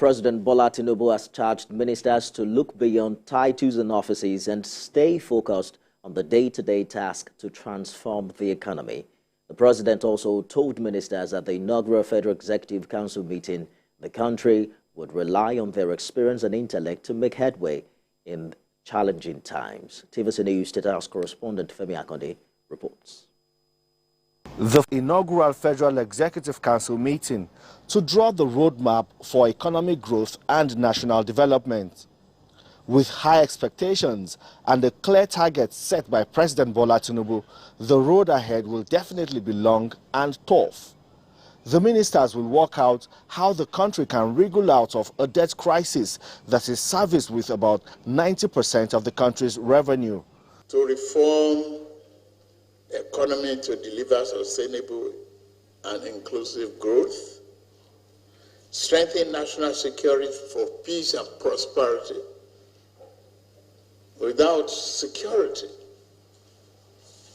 President Bola Tinubu has charged ministers to look beyond titles and offices and stay focused on the day-to-day task to transform the economy. The president also told ministers at the inaugural Federal Executive Council meeting the country would rely on their experience and intellect to make headway in challenging times. TVC News State House correspondent Femi Akonde reports. The inaugural Federal Executive Council meeting to draw the roadmap for economic growth and national development. With high expectations and a clear target set by President Bola Tinubu, the road ahead will definitely be long and tough. The ministers will work out how the country can wriggle out of a debt crisis that is serviced with about 90% of the country's revenue. To reform the economy to deliver sustainable and inclusive growth, strengthen national security for peace and prosperity. Without security,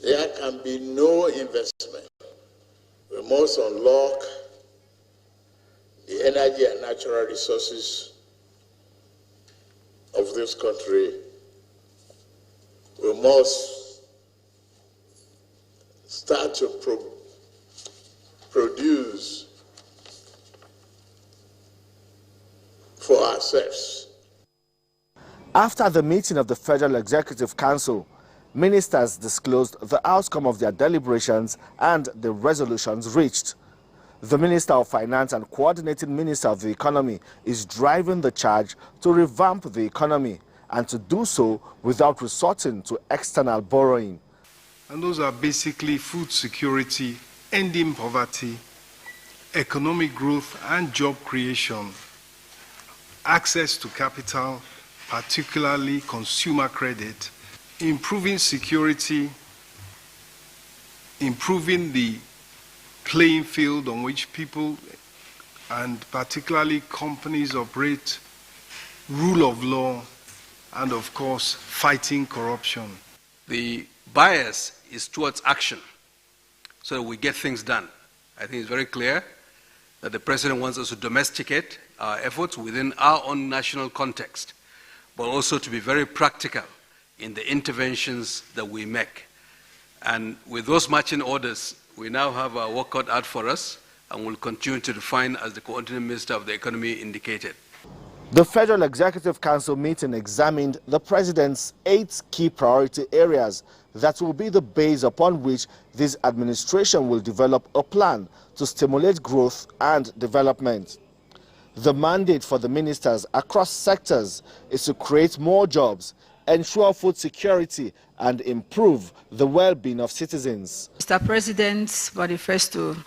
there can be no investment. We must unlock the energy and natural resources of this country. We must start to produce for ourselves. After the meeting of the Federal Executive Council, ministers disclosed the outcome of their deliberations and the resolutions reached. The Minister of Finance and Coordinating Minister of the Economy is driving the charge to revamp the economy and to do so without resorting to external borrowing. And those are basically food security, ending poverty, economic growth and job creation, access to capital, particularly consumer credit, improving security, improving the playing field on which people and particularly companies operate, rule of law, and of course, fighting corruption. The bias is towards action, so that we get things done. I think it's very clear that the President wants us to domesticate our efforts within our own national context, but also to be very practical in the interventions that we make. And with those marching orders, we now have our work cut out for us and will continue to refine as the Coordinating Minister of the Economy indicated. The Federal Executive Council meeting examined the President's 8 key priority areas that will be the base upon which this administration will develop a plan to stimulate growth and development. The mandate for the ministers across sectors is to create more jobs, ensure food security, and improve the well-being of citizens. Mr. President manifesto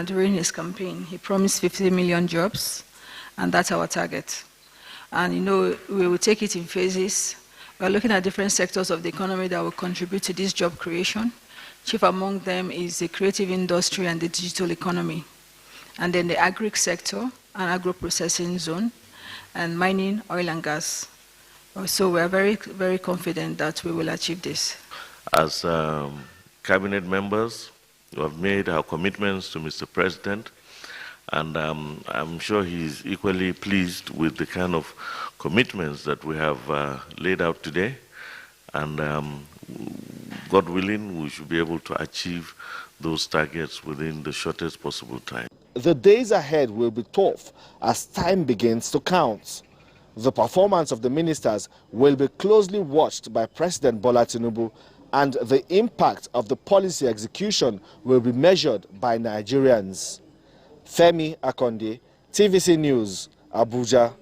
during his campaign, he promised 50 million jobs, and that's our target. And you know, we will take it in phases. We're looking at different sectors of the economy that will contribute to this job creation. Chief among them is the creative industry and the digital economy. And then the agri sector and agro-processing zone, and mining, oil and gas. So we are very, very confident that we will achieve this. As cabinet members, we have made our commitments to Mr. President, and I'm sure he's equally pleased with the kind of commitments that we have laid out today. And God willing, we should be able to achieve those targets within the shortest possible time. The days ahead will be tough as time begins to count. The performance of the ministers will be closely watched by President Bola Tinubu, and the impact of the policy execution will be measured by Nigerians. Femi Akonde, TVC News, Abuja.